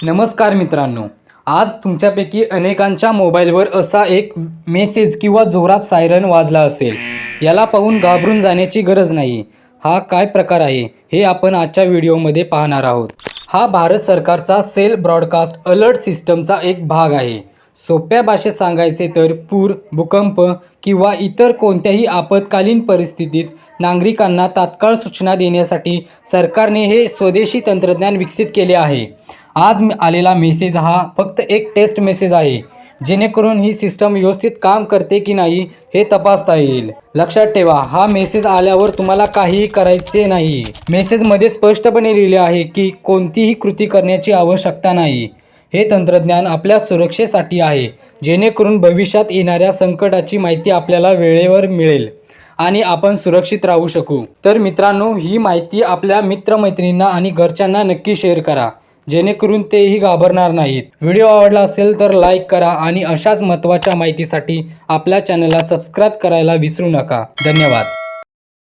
नमस्कार मित्रांनो, आज तुमच्यापैकी अनेकांच्या मोबाईलवर असा एक मेसेज किंवा जोरात सायरन वाजला असेल. याला पाहून घाबरून जाण्याची गरज नाही. हा काय प्रकार आहे हे आपण आजच्या व्हिडिओमध्ये पाहणार आहोत. हा भारत सरकारचा सेल ब्रॉडकास्ट अलर्ट सिस्टमचा एक भाग आहे. सोप्या भाषेत सांगायचे तर पूर, भूकंप किंवा इतर कोणत्याही आपत्कालीन परिस्थितीत नागरिकांना तात्काळ सूचना देण्यासाठी सरकारने हे स्वदेशी तंत्रज्ञान विकसित केले आहे. आज आलेला मेसेज हा फक्त एक टेस्ट मेसेज आहे, जेणेकरून ही सिस्टम व्यवस्थित काम करते की नाही हे तपासता येईल. लक्षात ठेवा, हा मेसेज आल्यावर तुम्हाला काहीही करायचे नाही. मेसेजमध्ये स्पष्टपणे लिहिले आहे की कोणतीही कृती करण्याची आवश्यकता नाही. हे तंत्रज्ञान आपल्या सुरक्षेसाठी आहे, जेणेकरून भविष्यात येणाऱ्या संकटाची माहिती आपल्याला वेळेवर मिळेल आणि आपण सुरक्षित राहू शकू. तर मित्रांनो, ही माहिती आपल्या मित्रमैत्रिणींना आणि घरच्यांना नक्की शेअर करा, जेणेकरून तेही घाबरणार नाहीत. व्हिडिओ आवडला असेल तर लाईक करा आणि अशाच महत्त्वाच्या माहितीसाठी आपल्या चॅनलला सबस्क्राईब करायला विसरू नका. धन्यवाद.